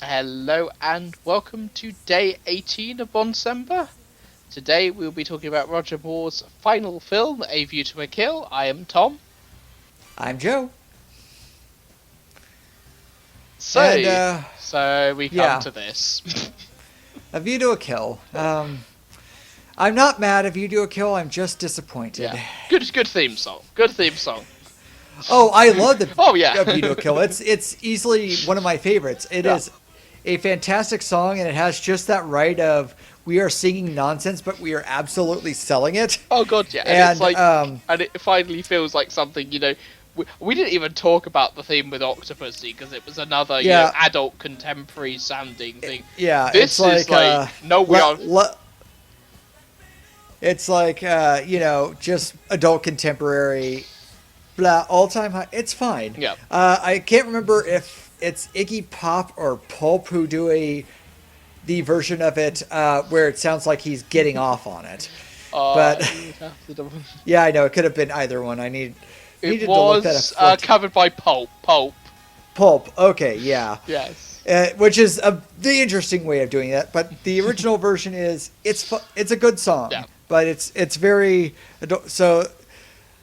Hello and welcome to day 18 of Bondcember. Today we'll be talking about Roger Moore's final film, A View to a Kill. I am Tom. I'm Joe. And, So we come yeah, to this. A View to a Kill. I'm not mad if you do a kill, I'm just disappointed. Yeah, good theme song. Good theme song. Oh, I love Oh A yeah, View to a Kill. It's easily one of my favorites. It yeah. is a fantastic song, and it has just that right of we are singing nonsense, but we are absolutely selling it. Oh god, yeah. And it's And, like, and it finally feels like something. We didn't even talk about the theme with Octopussy because it was another, yeah, adult contemporary sounding thing. yeah, This is like, no, we are. it's like, just adult contemporary blah, all time high. It's fine. Yeah. I can't remember if it's Iggy Pop or Pulp who do the version of it where it sounds like he's getting off on it. But yeah, I know it could have been either one. It Needed to look that was up. covered by Pulp. Pulp. Pulp. Okay, yeah. Yes. Which is the interesting way of doing that. But the original version is it's a good song, Yeah. but it's very so.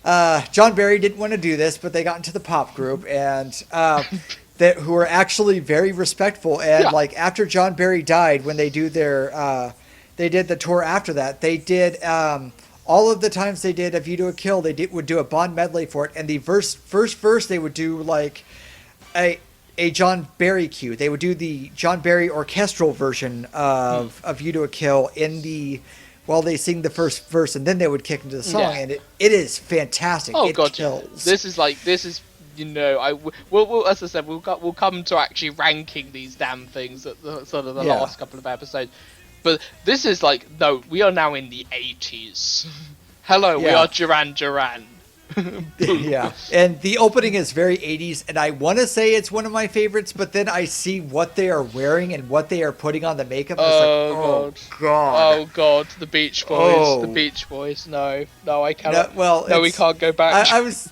John Barry didn't want to do this, but they got into the pop group and who are actually very respectful. And Yeah. like after John Barry died, when they do they did the tour after that. They did all of the times they did A View to a Kill. Would do a Bond medley for it, and the first verse they would do like a John Barry cue. They would do the John Barry orchestral version of A View to a Kill while they sing the first verse, and then they would kick into the song, Yeah. and it is fantastic. Oh It god, yeah. kills. This is we'll as I said we'll come to actually ranking these damn things at the sort of the Yeah. last couple of episodes. But this is like, no, we are now in the 80s. Hello, we Yeah. are Duran Duran. Yeah, and the opening is very 80s, and I want to say it's one of my favorites, but then I see what they are wearing and what they are putting on the makeup, and Oh it's like, oh god. Oh god, the Beach Boys. The Beach Boys. No, I No, cannot. well, No, we can't go back. I was,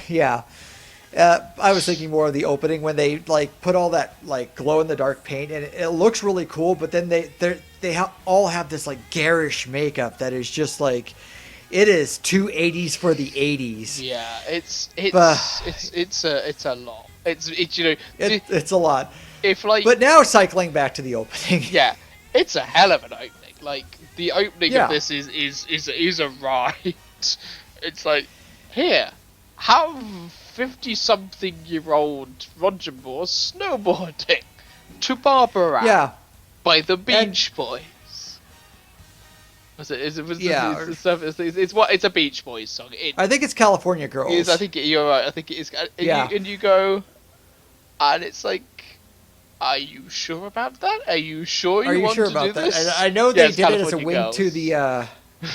yeah. I was thinking more of the opening when they like put all that like glow in the dark paint, and it looks really cool. But then all have this like garish makeup that is just like, it is too 80s for the 80s. Yeah, it's But it's a lot. it's a lot. If like, But now cycling back to the opening. yeah, it's a hell of an opening. Like the opening Yeah. of this is a ride. It's like, here, have 50-something-year-old Roger Moore snowboarding to Barbara Yeah. by the And Beach Boys. Was it? yeah. It's a Beach Boys song. It I think it's California is. Girls. I think you're right. I think it is. Yeah. And you go, and it's like, are you sure about that? Are you sure Are you you want sure to do about that? this? And I know Yeah, they it's did it as a California wing to Girls. the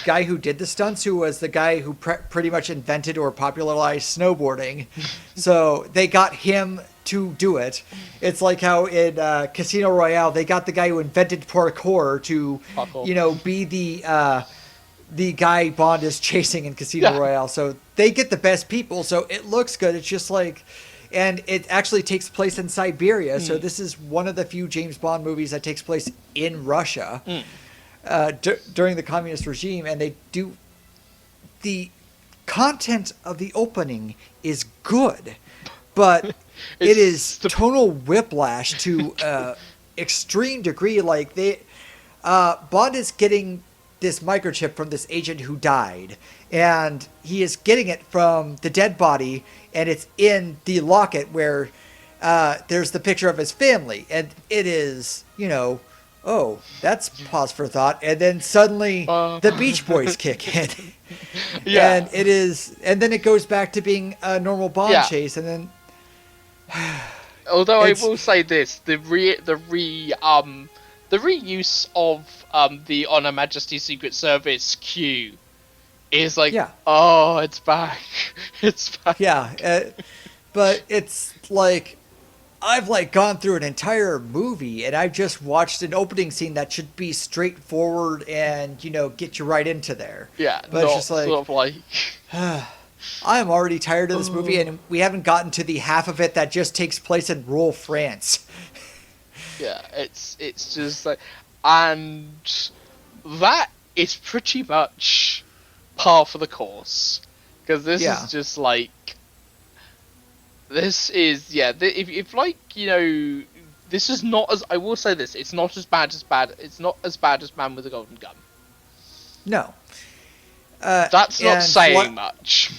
guy who did the stunts, who was the guy who pretty much invented or popularized snowboarding. So they got him to do it. It's like how in Casino Royale they got the guy who invented parkour to, Parkour. be the guy Bond is chasing in Casino Yeah. Royale. So they get the best people. So it looks good. It's just like. And it actually takes place in Siberia, so this is one of the few James Bond movies that takes place in Russia during the communist regime. And they do the content of the opening is good, but it is tonal whiplash to extreme degree. Like Bond is getting this microchip from this agent who died, and he is getting it from the dead body, and it's in the locket where there's the picture of his family, and it is, oh, that's pause for thought, and then suddenly the Beach Boys kick in. Yeah. And then it goes back to being a normal Bond Yeah. chase, and then Although I it's will say this, the reuse of the On Her Majesty's Secret Service cue is like, Yeah. oh, it's back. It's back. yeah, but it's like I've like gone through an entire movie and I've just watched an opening scene that should be straightforward and get you right into there. Yeah, But not it's just like sort of like, I'm already tired of this movie, and we haven't gotten to the half of it that just takes place in rural France. Yeah, it's just like, and that is pretty much par for the course, because this is Yeah. just like, this is, yeah, if like, this is not as, I will say this, it's not as bad, it's not as bad as Man with a Golden Gun. No. That's not And saying much.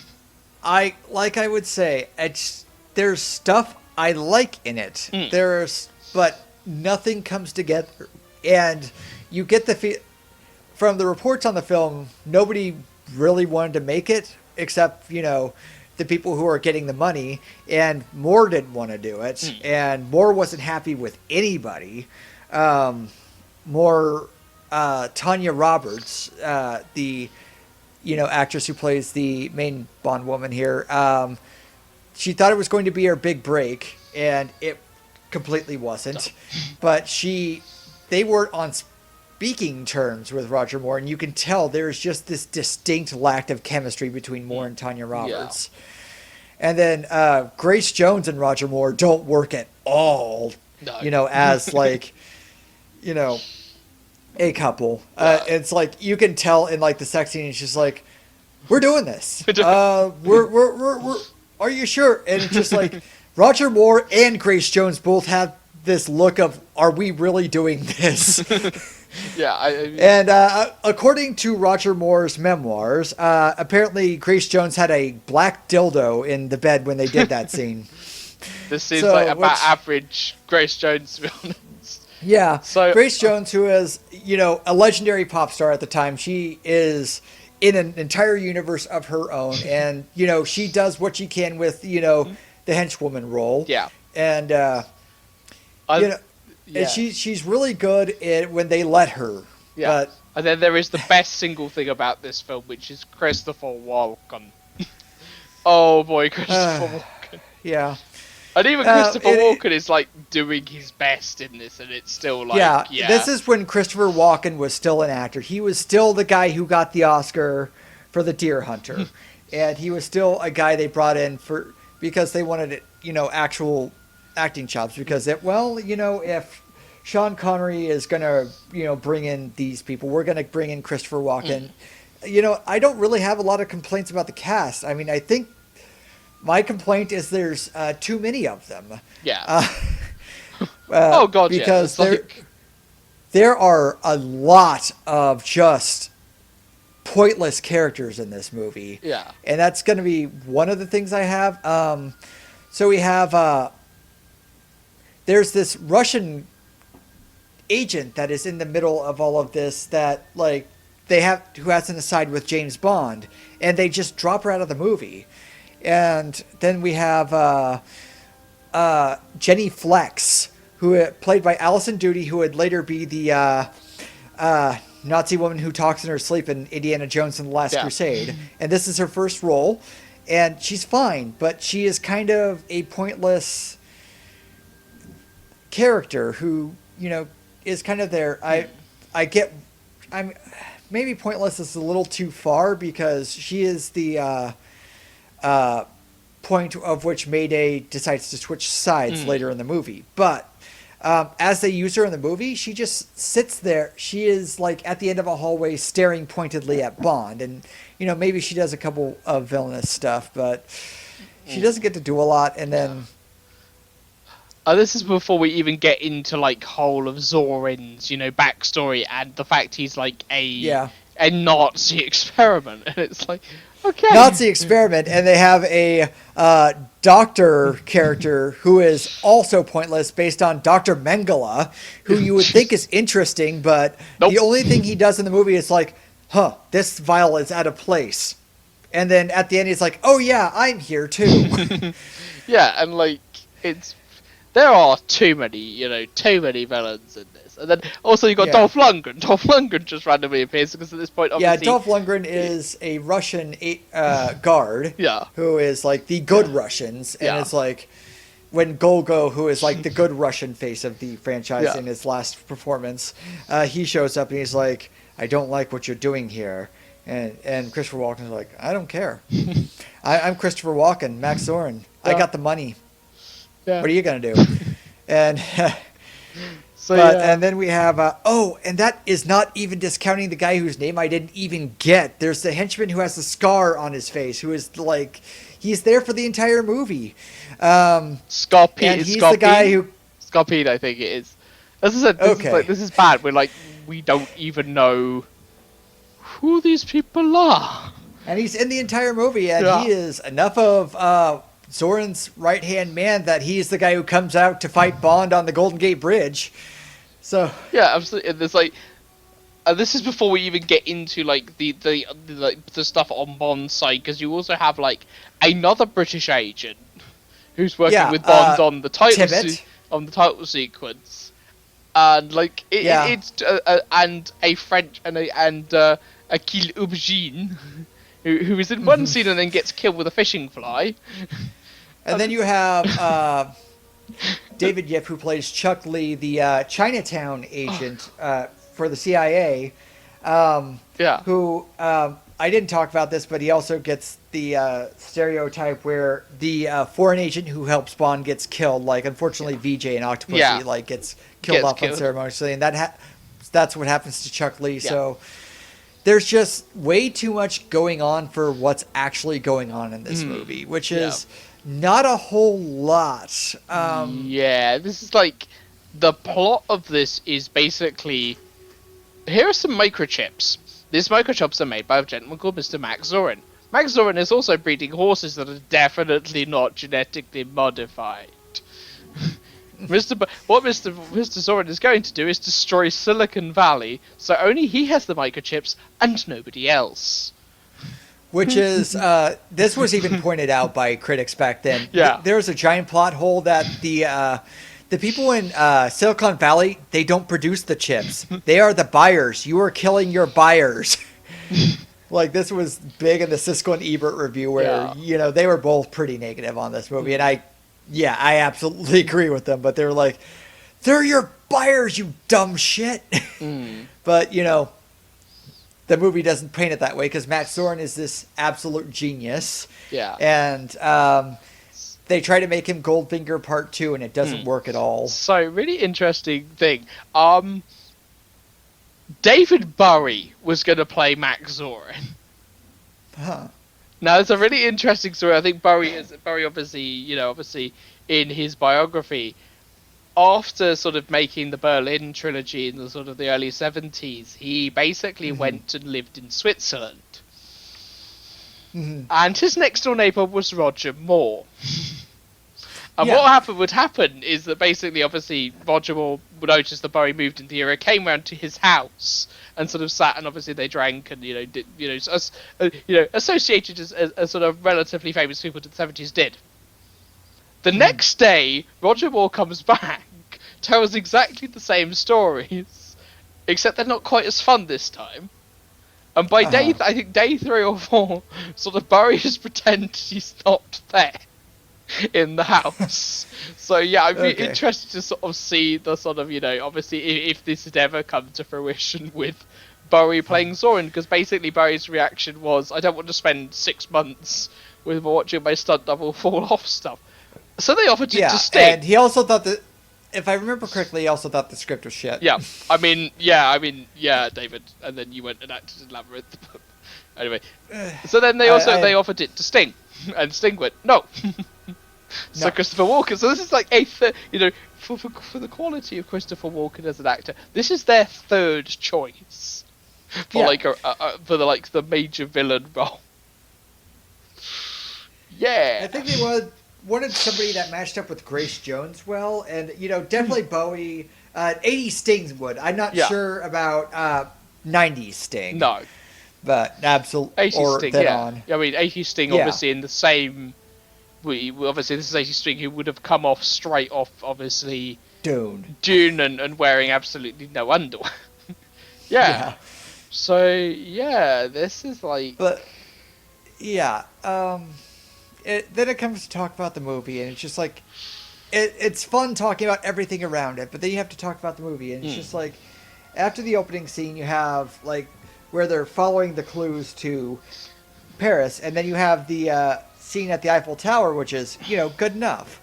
I would say, there's stuff I like in it. Mm. But nothing comes together, and you get from the reports on the film, nobody really wanted to make it except the people who are getting the money, and Moore didn't want to do it, and Moore wasn't happy with anybody. Moore, Tanya Roberts, the actress who plays the main Bond woman here, she thought it was going to be her big break, and it completely wasn't. But they weren't on speaking terms with Roger Moore, and you can tell there's just this distinct lack of chemistry between Moore and Tanya Roberts. Yeah. And then Grace Jones and Roger Moore don't work at all, no. As like, a couple. It's like, you can tell in like the sex scene, it's just like, we're doing this. We're are you sure? And it's just like, Roger Moore and Grace Jones both have this look of, are we really doing this? Yeah. And according to Roger Moore's memoirs, apparently Grace Jones had a black dildo in the bed when they did that scene. This seems like about average Grace Jones, to be honest. Yeah. So Grace Jones, who is, a legendary pop star at the time, she is in an entire universe of her own, and she does what she can with the henchwoman role. Yeah. And and she's really good when they let her. Yeah. But, and then there is the best single thing about this film, which is Christopher Walken. Oh boy, Christopher Walken. Yeah. And even Christopher Walken is like doing his best in this, and it's still like, yeah. This is when Christopher Walken was still an actor. He was still the guy who got the Oscar for The Deer Hunter, and he was still a guy they brought in because they wanted actual acting chops. Because if Sean Connery is gonna bring in these people, we're gonna bring in Christopher Walken. I don't really have a lot of complaints about the cast. I mean, I think my complaint is there's too many of them. Yeah. Oh God, because yeah. there are a lot of just pointless characters in this movie. Yeah. And that's going to be one of the things I have. So we have there's this Russian agent that is in the middle of all of this that who has an aside with James Bond, and they just drop her out of the movie. And then we have Jenny Flex, who played by Alison Doody, who would later be the Nazi woman who talks in her sleep in Indiana Jones and the Last Crusade. And this is her first role. And she's fine, but she is kind of a pointless character who, is kind of there. Maybe pointless is a little too far, because she is the point of which Mayday decides to switch sides later in the movie. But as they use her in the movie, she just sits there. She is like at the end of a hallway staring pointedly at Bond. And, maybe she does a couple of villainous stuff, but she doesn't get to do a lot. And then... this is before we even get into whole of Zorin's, backstory and the fact he's a Nazi experiment. And it's like, okay. Nazi experiment, and they have a doctor character who is also pointless, based on Dr. Mengele, who you would think is interesting, but the only thing he does in the movie is this vial is out of place. And then at the end he's like, oh yeah, I'm here too. Yeah, and there are too many villains in this. And then also you got Dolph Lundgren. Dolph Lundgren just randomly appears, because at this point, obviously... Yeah, Dolph Lundgren is a Russian guard who is the good Russians. And it's when Golgo, who is the good Russian face of the franchise in his last performance, he shows up and he's like, I don't like what you're doing here. And Christopher Walken's like, I don't care. I'm Christopher Walken, Max Zorin. I got the money. Yeah. What are you going to do? And So And then we have and that is not even discounting the guy whose name I didn't even get. There's the henchman who has the scar on his face, who is like, he's there for the entire movie. Scorpion. And he's the guy who Scorpion, I think it is. As I said, this is bad. We don't even know who these people are. And he's in the entire movie, and he is enough of Zoran's right-hand man that he's the guy who comes out to fight Bond on the Golden Gate Bridge. So yeah, absolutely. And there's this is before we even get into the stuff on Bond's side, because you also have another British agent who's working with Bond on the title sequence, and it's and a French and Akil Aubergine, who is in one scene and then gets killed with a fishing fly. And then you have David Yip, who plays Chuck Lee, the Chinatown agent for the CIA. Who I didn't talk about this, but he also gets the stereotype where the foreign agent who helps Bond gets killed. Unfortunately, VJ and Octopussy gets killed unceremoniously, and that's what happens to Chuck Lee. Yeah. So there's just way too much going on for what's actually going on in this movie, which is not a whole lot. This is the plot of this is basically, here are some microchips. These microchips are made by a gentleman called Mr. Max Zorin. Max Zorin is also breeding horses that are definitely not genetically modified. What Mr. Zorin is going to do is destroy Silicon Valley, so only he has the microchips and nobody else. Which is, this was even pointed out by critics back then. Yeah. There's a giant plot hole that the people in Silicon Valley, they don't produce the chips. They are the buyers. You are killing your buyers. This was big in the Siskel and Ebert review where, they were both pretty negative on this movie. And I absolutely agree with them. But they were like, they're your buyers, you dumb shit. But, the movie doesn't paint it that way because Matt Zorin is this absolute genius. Yeah. And they try to make him Goldfinger Part 2, and it doesn't work at all. So, really interesting thing. David Bowie was going to play Max Zorin. Huh. Now, it's a really interesting story. I think Bowie obviously in his biography, after sort of making the Berlin trilogy in the sort of the early 70s, he basically went and lived in Switzerland. And his next door neighbour was Roger Moore. And what would happen is that basically, obviously, Roger Moore would notice that Bowie moved into the area, came round to his house, and sort of sat, and obviously they drank, and associated as sort of relatively famous people to the 70s did. The next day, Roger Moore comes back, tells exactly the same stories, except they're not quite as fun this time. And by I think day 3 or 4, sort of Bowie has pretended he's not there in the house. So yeah, I'd be interested to sort of see the sort of, obviously if this had ever come to fruition with Bowie playing Zorin, because basically Bowie's reaction was, I don't want to spend 6 months with watching my stunt double fall off stuff. So they offered it to Sting. And he also thought that, if I remember correctly, he also thought the script was shit. Yeah, David. And then you went and acted in Labyrinth. Anyway, so then they offered it to Sting, and Sting went no. So Christopher Walken. So this is for the quality of Christopher Walken as an actor, this is their third choice for the major villain role. Yeah, I think they wanted somebody that matched up with Grace Jones well, and definitely Bowie. 80s Sting would. I'm not sure about 90s Sting. No, but absolutely. 80s Sting, on. I mean, 80s Sting obviously in the same. Obviously, this is 80s Sting who would have come off straight off, obviously Dune and wearing absolutely no underwear. Yeah. So this is But then it comes to talk about the movie, and it's just it's fun talking about everything around it, but then you have to talk about the movie, and it's just after the opening scene, you have where they're following the clues to Paris, and then you have the scene at the Eiffel Tower, which is good enough.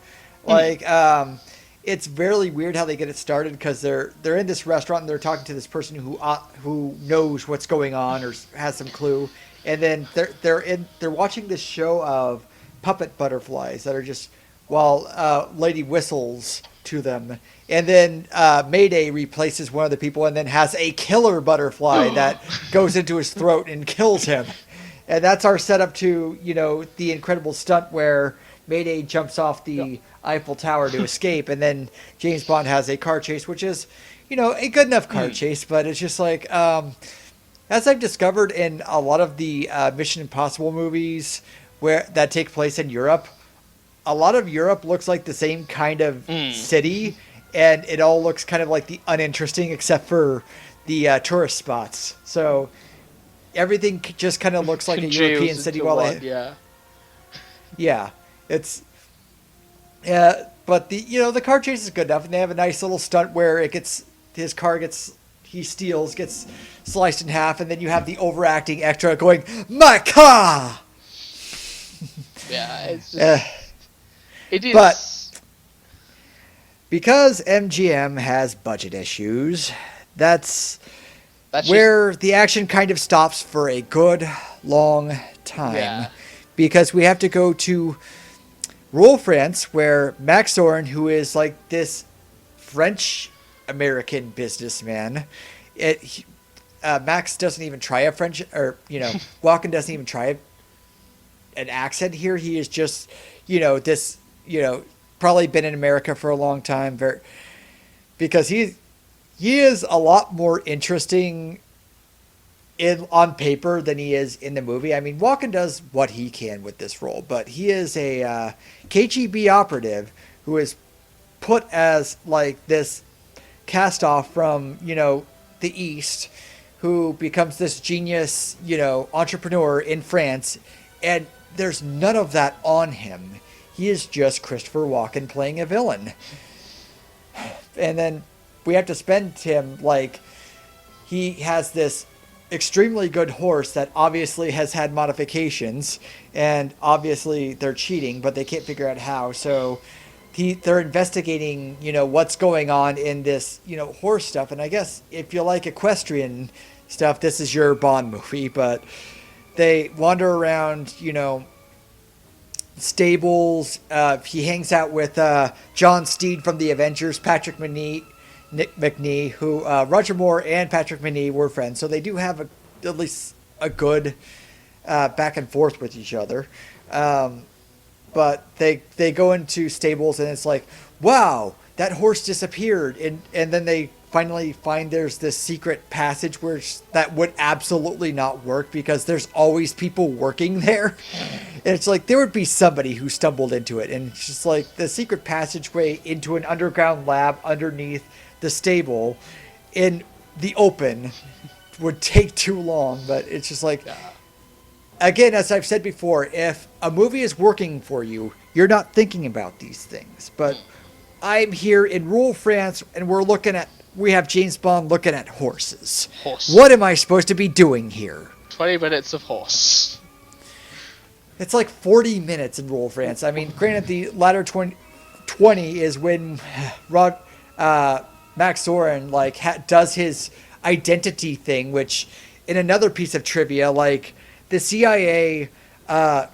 it's very weird how they get it started because they're in this restaurant and they're talking to this person who knows what's going on or has some clue, and then they're watching this show of puppet butterflies that are just while lady whistles to them, and then Mayday replaces one of the people and then has a killer butterfly that goes into his throat and kills him, and that's our setup to the incredible stunt where Mayday jumps off the Eiffel Tower to escape, and then James Bond has a car chase, which is, a good enough car chase, but it's just like, as I've discovered in a lot of the Mission Impossible movies that take place in Europe, a lot of Europe looks like the same kind of city, and it all looks kind of like the uninteresting except for the tourist spots. So everything just kind of looks like a European city. Yeah. It's but the car chase is good enough, and they have a nice little stunt where he gets sliced in half, and then you have the overacting extra going, "My car!" Yeah, it's just, it is. But because MGM has budget issues, that's where the action kind of stops for a good long time. Yeah. Because we have to go to Rouen, France, where Max Zorin, who is like this French-American businessman, Max doesn't even try a French, or, Walken doesn't even try an accent here. He is just, this, probably been in America for a long time, because he is a lot more interesting on paper than he is in the movie. I mean, Walken does what he can with this role, but he is a KGB operative who is put as like this cast off from, the East, who becomes this genius, entrepreneur in France, and there's none of that on him. He is just Christopher Walken playing a villain. And then we have to spend him like he has this extremely good horse that obviously has had modifications, and obviously they're cheating, but they can't figure out how. So they're investigating, what's going on in this, horse stuff. And I guess if you like equestrian stuff, this is your Bond movie. But they wander around, stables. He hangs out with John Steed from the Avengers, Patrick McNee, who Roger Moore and Patrick McNee were friends, so they do have at least a good back and forth with each other. But they go into stables, and it's like, wow, that horse disappeared, and then they finally find there's this secret passage that would absolutely not work because there's always people working there. And it's like there would be somebody who stumbled into it, and it's just like the secret passageway into an underground lab underneath the stable in the open would take too long. But it's just like, again, as I've said before, if a movie is working for you, you're not thinking about these things. But I'm here in rural France, and we have James Bond looking at horses. What am I supposed to be doing here? 20 minutes of horse. It's like 40 minutes in rural France. I mean, granted, the latter 20 is when Max Zorin does his identity thing, which in another piece of trivia, like the CIA, I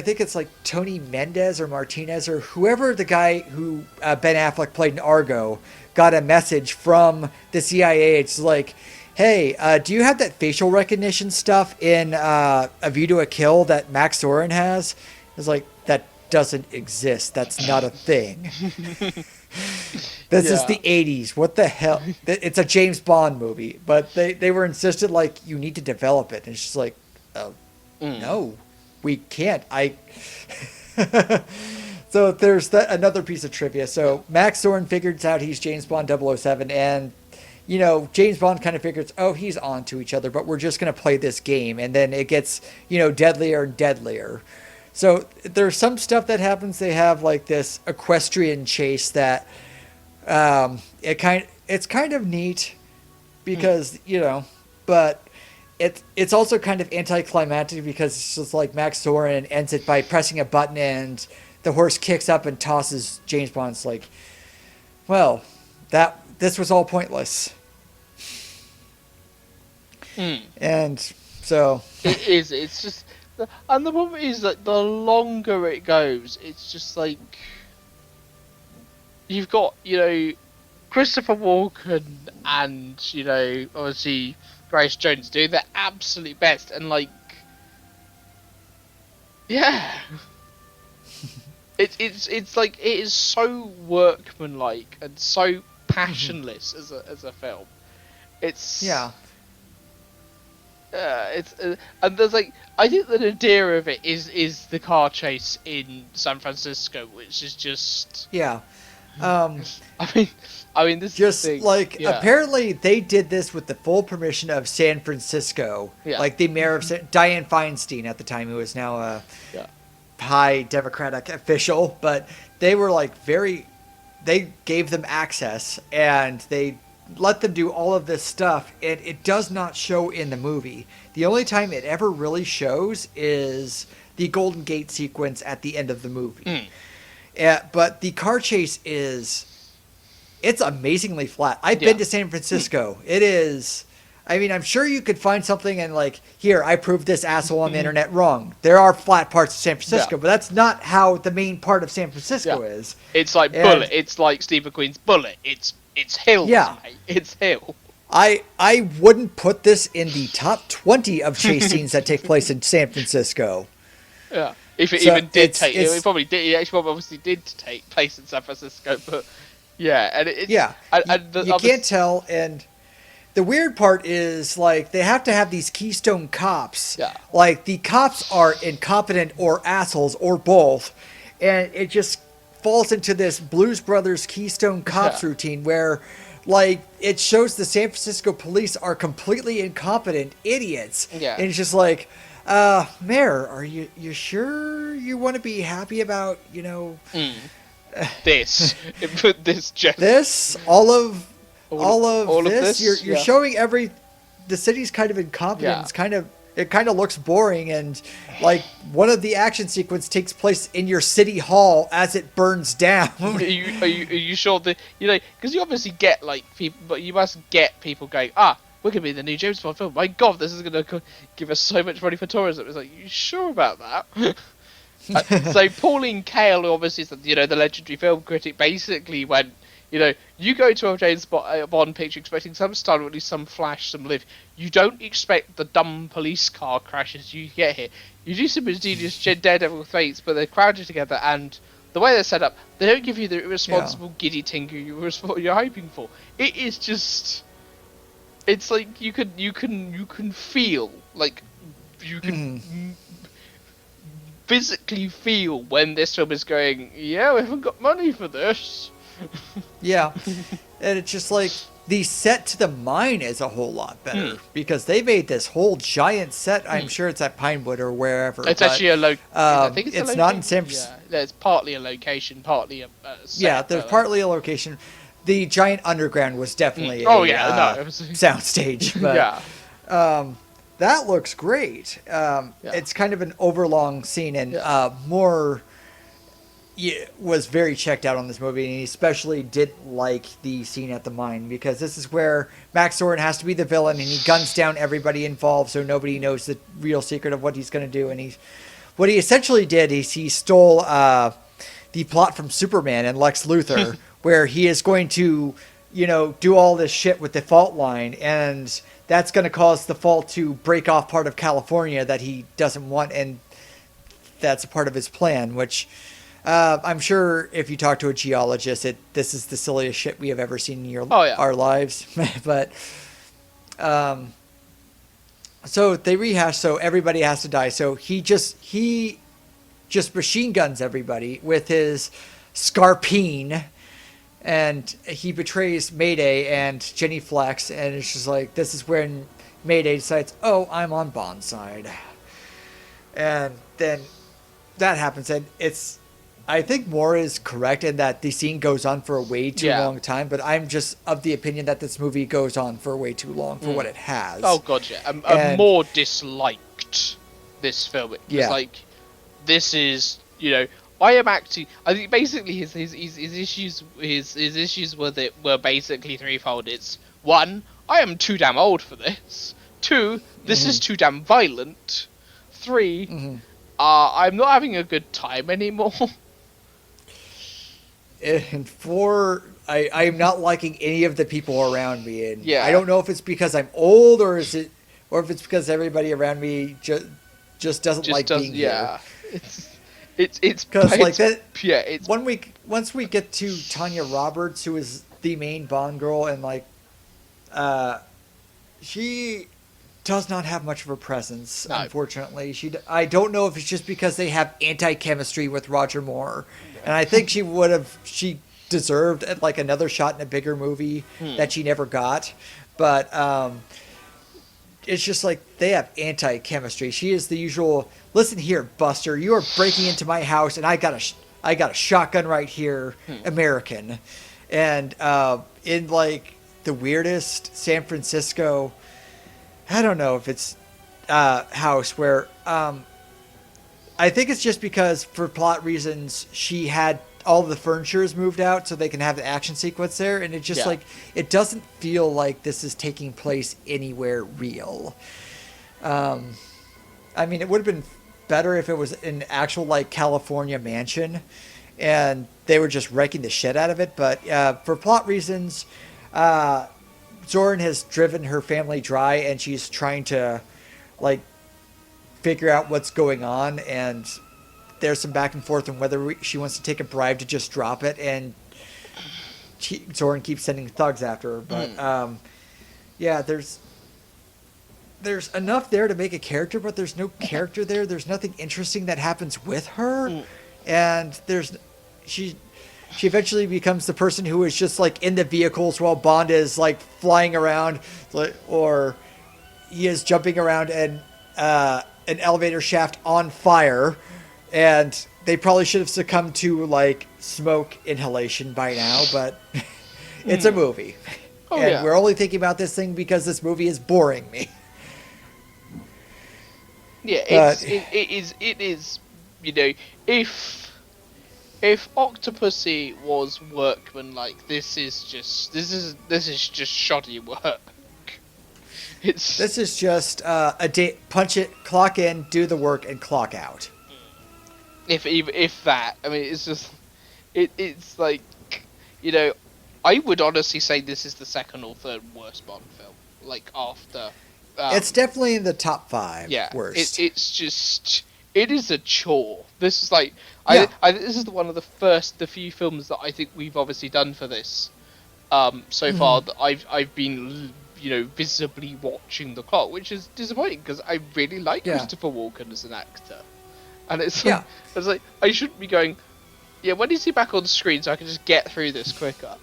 think it's like Tony Mendez or Martinez or whoever the guy who Ben Affleck played in Argo got a message from the CIA. It's like, hey, do you have that facial recognition stuff in A View to a Kill that Max Zorin has? It's like, that doesn't exist. That's not a thing. This is the 80s. What the hell? It's a James Bond movie. But they were insistent, like, you need to develop it. And it's just like, oh, no, we can't. So there's another piece of trivia. So Max Zorin figures out he's James Bond 007. And, James Bond kind of figures, oh, he's on to each other. But we're just going to play this game. And then it gets, deadlier and deadlier. So there's some stuff that happens. They have like this equestrian chase that it's kind of neat because but it's also kind of anticlimactic because it's just like Max Zorin ends it by pressing a button and the horse kicks up and tosses James Bond's like, well, this was all pointless. And so it is. It's just, and the problem is that the longer it goes, it's just like you've got Christopher Walken and obviously Grace Jones do their absolute best, and like it's like it is so workmanlike and so passionless as a film. It's and there's like, I think the nadir of it is the car chase in San Francisco, which is just I mean this just is like apparently they did this with the full permission of San Francisco, like the mayor of Dianne Feinstein at the time, who is now a high Democratic official, but they were like they gave them access and they let them do all of this stuff, and it does not show in the movie. The only time it ever really shows is the Golden Gate sequence at the end of the movie. But the car chase it's amazingly flat. I've been to San Francisco. It is, I mean, I'm sure you could find something and like, here, I proved this asshole on the internet wrong. There are flat parts of San Francisco, but that's not how the main part of San Francisco is. It's like Bullet. It's like Steve McQueen's Bullet. It's hills, mate. It's hill. I wouldn't put this in the top 20 of chase scenes that take place in San Francisco. Yeah, if it even did take, it probably did. It actually obviously did take place in San Francisco, but and you can't tell. And the weird part is like they have to have these Keystone Cops. Like the cops are incompetent or assholes or both, and it just falls into this Blues Brothers Keystone Cops routine where like it shows the San Francisco police are completely incompetent idiots. And it's just like, Mayor, are you sure you want to be happy about, this all of this? You're showing the city's kind of incompetent. It kind of looks boring, and like one of the action sequence takes place in your city hall as it burns down. Are you sure that because you obviously get like people, but you must get people going, we're gonna be in the new James Bond film. My God, this is gonna give us so much money for tourism. It's like, you sure about that? So Pauline Kael, obviously, is the legendary film critic, basically went, you go to a James Bond picture expecting some style, at least some flash, some lift. You don't expect the dumb police car crashes you get here. You do some ingenious Daredevil fates, but they're crowded together, and the way they're set up, they don't give you the irresponsible giddy tinker you're hoping for. It is just, it's like you can feel like you can physically feel when this film is going, we haven't got money for this. And it's just like the set to the mine is a whole lot better because they made this whole giant set. I'm sure it's at Pinewood or wherever. It's actually I think it's not in San Francisco. It's partly a location, partly a set. There's partly a location. The giant underground was definitely soundstage. But that looks great. It's kind of an overlong scene, and Moore was very checked out on this movie, and he especially didn't like the scene at the mine because this is where Max Zorin has to be the villain, and he guns down everybody involved so nobody knows the real secret of what he's going to do. And what he essentially did is he stole the plot from Superman and Lex Luthor, where he is going to, do all this shit with the fault line, and that's going to cause the fault to break off part of California that he doesn't want, and that's a part of his plan, which I'm sure if you talk to a geologist, this is the silliest shit we have ever seen in our lives. But so they rehash, so everybody has to die. So he just machine guns everybody with his Scarpine, and he betrays Mayday and Jenny Flex, and it's just like, this is when Mayday decides, I'm on Bond's side. And then that happens, and I think Moore is correct in that the scene goes on for a way too long time, but I'm just of the opinion that this movie goes on for way too long for what it has. Oh, God, yeah. I more disliked this film. It's like, this is, I am actually. I think basically his issues were basically threefold. It's one, I am too damn old for this. Two, this is too damn violent. Three, I'm not having a good time anymore. And four, I'm not liking any of the people around me, and Yeah. I don't know if it's because I'm old or if it's because everybody around me just doesn't being here. It's because like that. Yeah, it's once we get to Tanya Roberts, who is the main Bond girl, and like, she does not have much of a presence, no. Unfortunately. I don't know if it's just because they have anti-chemistry with Roger Moore, and I think she deserved like another shot in a bigger movie that she never got, but it's just like they have anti-chemistry. She is the usual, listen here, Buster, you are breaking into my house, and I got a shotgun right here, American, and in like the weirdest San Francisco, I don't know if it's house where I think it's just because for plot reasons she had all the furniture is moved out so they can have the action sequence there, and it just like it doesn't feel like this is taking place anywhere real. I mean, it would have been better if it was an actual like California mansion and they were just wrecking the shit out of it, but for plot reasons, Zorin has driven her family dry, and she's trying to, like, figure out what's going on, and there's some back and forth on whether she wants to take a bribe to just drop it, and Zorin keeps sending thugs after her. But, yeah, there's enough there to make a character, but there's no character there. There's nothing interesting that happens with her, and she eventually becomes the person who is just like in the vehicles while Bond is like flying around, or he is jumping around an elevator shaft on fire, and they probably should have succumbed to like smoke inhalation by now, but it's a movie. And we're only thinking about this thing because this movie is boring me. Yeah, it is, you know, if Octopussy was workman, like this is just shoddy work. This is just a day, punch it, clock in, do the work, and clock out. If that, I mean, it's just it's like, you know, I would honestly say this is the second or third worst Bond film, like after. It's definitely in the top 5. Yeah, worst. It's just it is a chore. This is like this is one of the few films that I think we've obviously done for this so far that I've been, you know, visibly watching the clock, which is disappointing because I really like Christopher Walken as an actor, and it's like I shouldn't be going, when is he back on screen so I can just get through this quicker.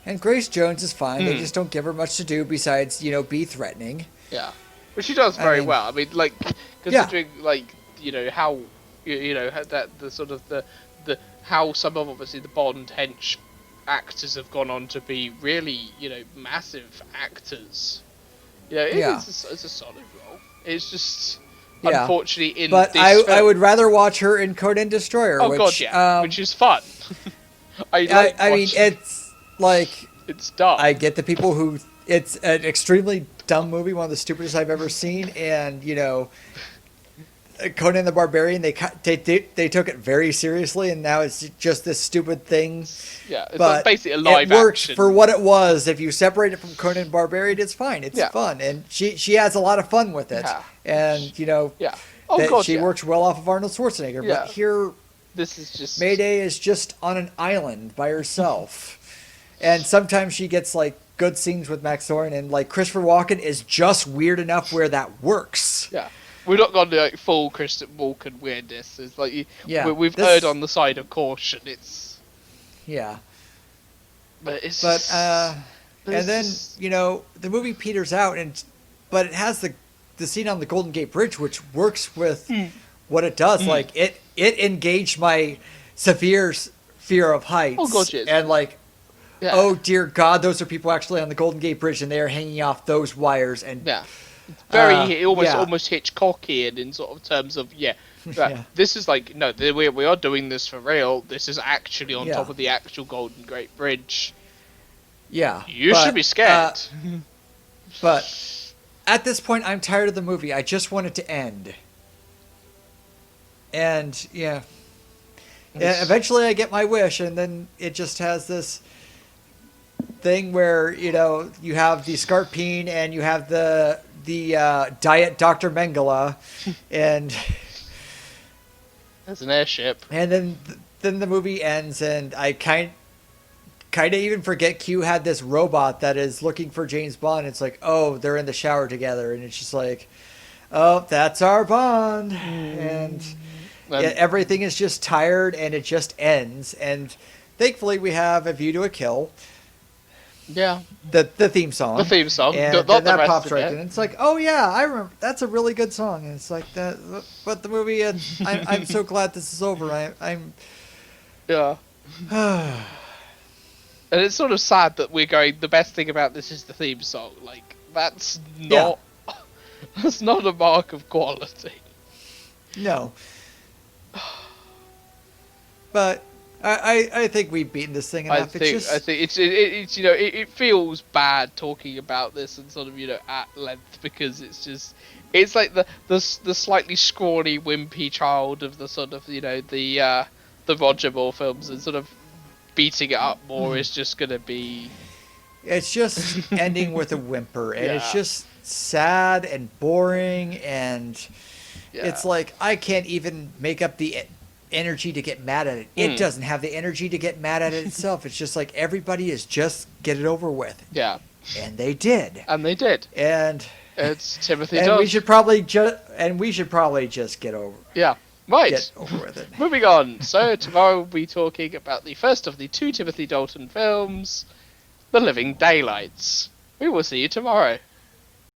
And Grace Jones is fine. They just don't give her much to do besides, you know, be threatening. Yeah, but she does very well. I mean, like, considering like, you know, how you know that the sort of the how some of obviously the Bond hench actors have gone on to be really, you know, massive actors. You know, it's a solid role. It's just unfortunately in this film. I would rather watch her in Conan Destroyer. Oh god, yeah, which is fun. I mean, it's like it's dumb. I get the people who it's an extremely dumb movie, one of the stupidest I've ever seen, and you know, Conan the Barbarian, they took it very seriously, and now it's just this stupid thing. Yeah, it's basically a live action. It works for what it was. If you separate it from Conan the Barbarian, it's fine. It's fun, and she has a lot of fun with it, and you know, she works well off of Arnold Schwarzenegger. But here, this is just Mayday is just on an island by herself. And sometimes she gets like good scenes with Max Zorin, and like Christopher Walken is just weird enough where that works. Yeah, we've not gone to like full Christopher Walken weirdness. It's like we've heard on the side of caution. It's but and then you know the movie peters out, but it has the scene on the Golden Gate Bridge, which works with what it does. Like it engaged my severe fear of heights. Oh god, yes. And like. Yeah. Oh dear God! Those are people actually on the Golden Gate Bridge, and they are hanging off those wires. And It's very Yeah. almost Hitchcockian in sort of terms of Yeah. this is like no, we are doing this for real. This is actually on top Yeah. of the actual Golden Gate Bridge. Yeah. You should be scared. But at this point, I'm tired of the movie. I just want it to end. And yeah, eventually I get my wish, and then it just has this thing where you have the Scarpine and you have the Diet Dr. Mengele, and There's an airship, and then the movie ends, and I kind of even forget Q had this robot that is looking for James Bond. It's like, oh, they're in the shower together, and it's just like, oh, that's our Bond, and everything is just tired, and it just ends. And thankfully, we have A View to a Kill. Yeah, the theme song. The theme song, and not that the rest pops of right it. in. It's like, oh yeah, I remember. That's a really good song. And it's like that, but the movie. I'm so glad this is over. I'm. Yeah. And it's sort of sad that we're going. The best thing about this is the theme song. Like that's not. Yeah. That's not a mark of quality. No. But. I think we've beaten this thing enough. I think it's it feels bad talking about this and sort of at length because it's like the slightly scrawny wimpy child of the sort of the Roger Moore films, and sort of beating it up more is just gonna be. It's just ending with a whimper, and it's just sad and boring, and it's like I can't even make up the energy to get mad at it. It doesn't have the energy to get mad at it itself. It's just like everybody is just get it over with. Yeah. And they did. And it's Timothy and Dalton. we should probably just get over. Yeah. Right. Get over with it. Moving on. So tomorrow we'll be talking about the first of the 2 Timothy Dalton films, The Living Daylights. We will see you tomorrow.